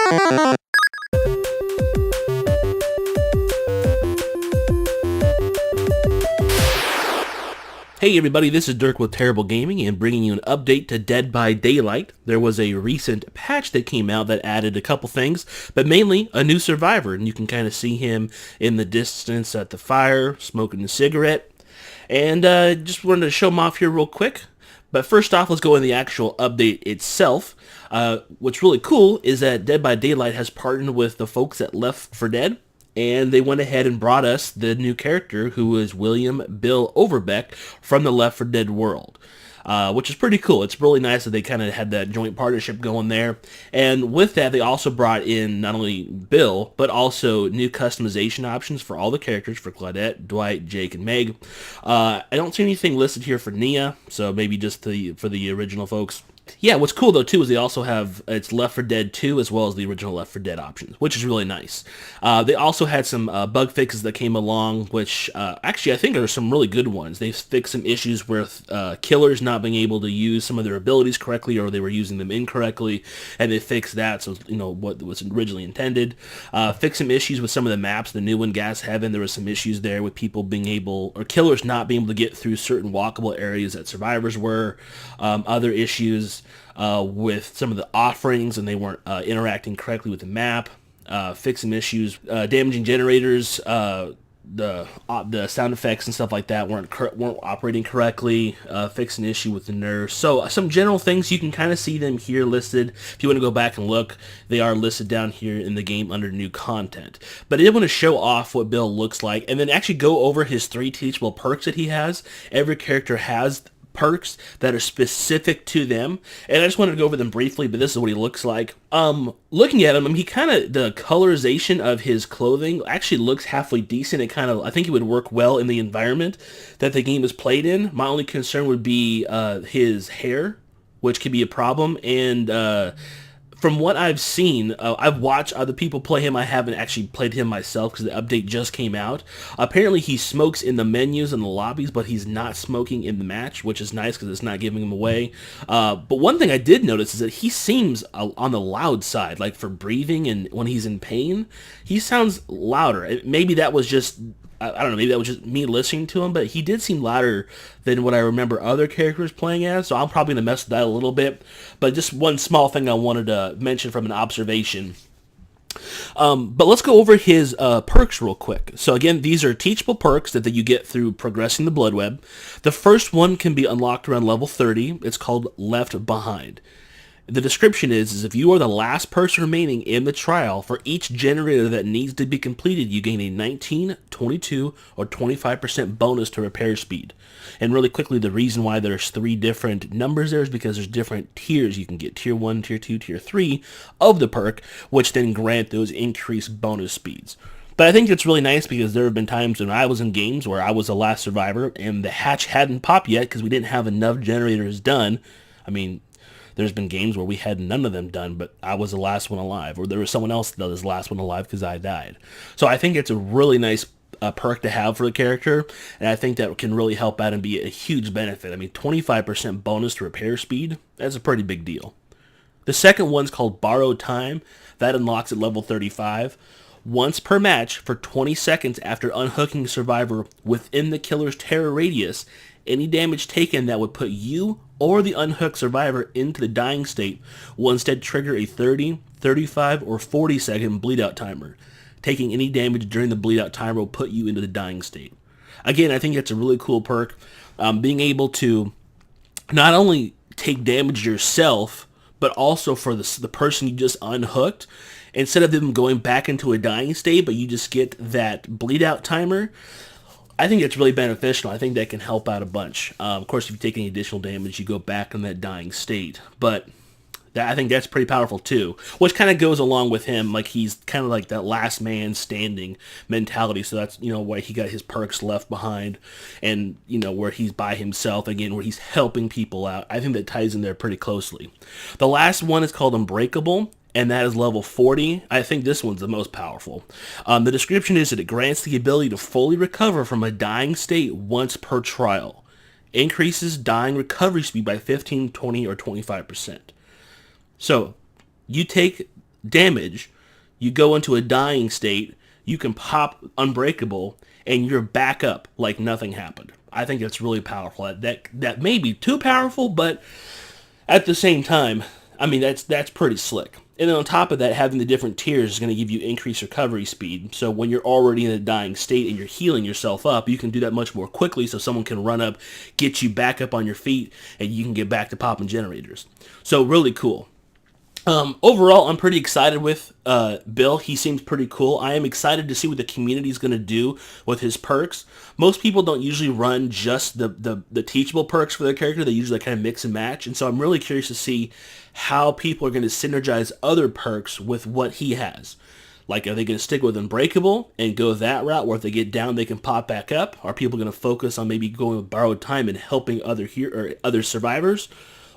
Hey everybody, this is Dirk with Terrible Gaming and bringing you an update to Dead by Daylight. There was a recent patch that came out that added a couple things, but mainly a new survivor, and you can kind of see him in the distance at the fire, smoking a cigarette. And just wanted to show him off here real quick. But first off, let's go in the actual update itself. What's really cool is that Dead by Daylight has partnered with the folks at Left 4 Dead, and they went ahead and brought us the new character, who is William Bill Overbeck from the Left 4 Dead world, which is pretty cool. It's really nice that they kind of had that joint partnership going there. And with that, they also brought in not only Bill, but also new customization options for all the characters, for Claudette, Dwight, Jake, and Meg. I don't see anything listed here for Nia, so maybe just for the original folks. Yeah, what's cool though too is they also have it's Left 4 Dead 2 as well as the original Left 4 Dead options, which is really nice. They also had some bug fixes that came along, which actually I think are some really good ones. They fixed some issues with killers not being able to use some of their abilities correctly, or they were using them incorrectly, and they fixed that, so you know what was originally intended. Fixed some issues with some of the maps. The new one, Gas Heaven, there was some issues there with people being able, or killers not being able to get through certain walkable areas that survivors were. Other issues with some of the offerings, and they weren't interacting correctly with the map. Fixing issues, damaging generators, the sound effects and stuff like that weren't operating correctly. Fixing an issue with the nerves. So some general things, you can kind of see them here listed. If you want to go back and look, they are listed down here in the game under new content. But I did want to show off what Bill looks like, and then actually go over his 3 teachable perks that he has. Every character has perks that are specific to them, and I just wanted to go over them briefly, but this is what he looks like. Looking at him, I mean, he kind of, the colorization of his clothing actually looks halfway decent. It kind of, I think it would work well in the environment that the game is played in. My only concern would be his hair, which could be a problem, and from what I've seen, I've watched other people play him. I haven't actually played him myself because the update just came out. Apparently he smokes in the menus and the lobbies, but he's not smoking in the match, which is nice because it's not giving him away. But one thing I did notice is that he seems on the loud side, like for breathing and when he's in pain, he sounds louder. Maybe that was just, I don't know, maybe that was just me listening to him, but he did seem louder than what I remember other characters playing as, so I'm probably going to mess with that a little bit. But just one small thing I wanted to mention from an observation. But let's go over his perks real quick. So again, these are teachable perks that you get through progressing the Blood Web. The first one can be unlocked around level 30. It's called Left Behind. The description is if you are the last person remaining in the trial, for each generator that needs to be completed, you gain a 19, 22, or 25% bonus to repair speed. And really quickly, the reason why there's 3 different numbers there is because there's different tiers you can get. Tier 1, Tier 2, Tier 3 of the perk, which then grant those increased bonus speeds. But I think it's really nice because there have been times when I was in games where I was the last survivor and the hatch hadn't popped yet because we didn't have enough generators done. I mean, there's been games where we had none of them done, but I was the last one alive, or there was someone else that was the last one alive because I died. So I think it's a really nice perk to have for the character, and I think that can really help out and be a huge benefit. I mean, 25% bonus to repair speed, that's a pretty big deal. The second one's called Borrowed Time. That unlocks at level 35. Once per match, for 20 seconds after unhooking a survivor within the killer's terror radius, any damage taken that would put you or the unhooked survivor into the dying state will instead trigger a 30, 35, or 40 second bleed out timer. Taking any damage during the bleed out timer will put you into the dying state. Again, I think it's a really cool perk. Being able to not only take damage yourself, but also for the person you just unhooked, instead of them going back into a dying state, but you just get that bleed out timer. I think it's really beneficial. I think that can help out a bunch. Of course, if you take any additional damage, you go back in that dying state. But I think that's pretty powerful too, which kind of goes along with him. Like, he's kind of like that last man standing mentality. So that's, you know, why he got his perks Left Behind, and, you know, where he's by himself again, where he's helping people out. I think that ties in there pretty closely. The last one is called Unbreakable, and that is level 40. I think this one's the most powerful. The description is that it grants the ability to fully recover from a dying state once per trial. Increases dying recovery speed by 15, 20, or 25%. So, you take damage, you go into a dying state, you can pop Unbreakable, and you're back up like nothing happened. I think that's really powerful. That may be too powerful, but at the same time, I mean, that's pretty slick. And then on top of that, having the different tiers is going to give you increased recovery speed. So when you're already in a dying state and you're healing yourself up, you can do that much more quickly so someone can run up, get you back up on your feet, and you can get back to popping generators. So really cool. Overall, I'm pretty excited with Bill. He seems pretty cool. I am excited to see what the community is going to do with his perks. Most people don't usually run just the teachable perks for their character. They usually kind of mix and match. And so I'm really curious to see how people are going to synergize other perks with what he has. Like, are they going to stick with Unbreakable and go that route where if they get down, they can pop back up? Are people going to focus on maybe going with Borrowed Time and helping other survivors?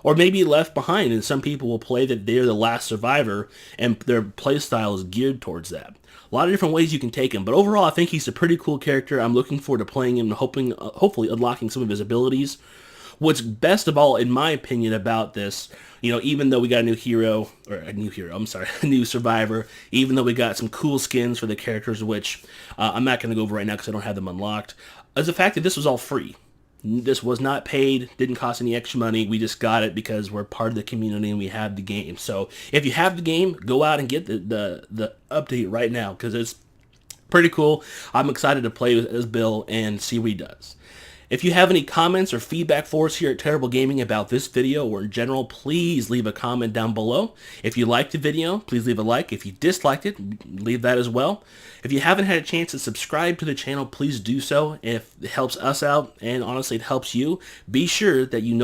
Or maybe left behind, and some people will play that they're the last survivor, and their playstyle is geared towards that. A lot of different ways you can take him, but overall, I think he's a pretty cool character. I'm looking forward to playing him and hopefully unlocking some of his abilities. What's best of all, in my opinion, about this, even though we got a new survivor, even though we got some cool skins for the characters, which I'm not going to go over right now because I don't have them unlocked, is the fact that this was all free. This was not paid, didn't cost any extra money. We just got it because we're part of the community and we have the game. So if you have the game, go out and get the update right now because it's pretty cool. I'm excited to play as Bill and see what he does. If you have any comments or feedback for us here at Terrible Gaming about this video or in general, please leave a comment down below. If you liked the video, please leave a like. If you disliked it, leave that as well. If you haven't had a chance to subscribe to the channel, please do so. If it helps us out, and honestly it helps you, be sure that you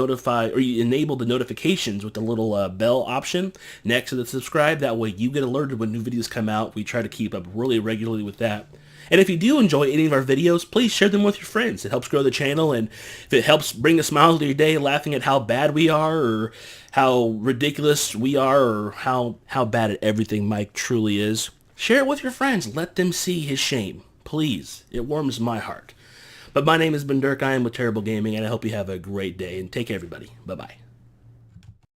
enable the notifications with the little bell option next to the subscribe. That way you get alerted when new videos come out. We try to keep up really regularly with that. And if you do enjoy any of our videos, please share them with your friends. It helps grow the channel, and if it helps bring a smile to your day laughing at how bad we are or how ridiculous we are or how bad at everything Mike truly is, share it with your friends. Let them see his shame. Please. It warms my heart. But my name has been Dirk. I am with Terrible Gaming, and I hope you have a great day. And take care, everybody. Bye-bye.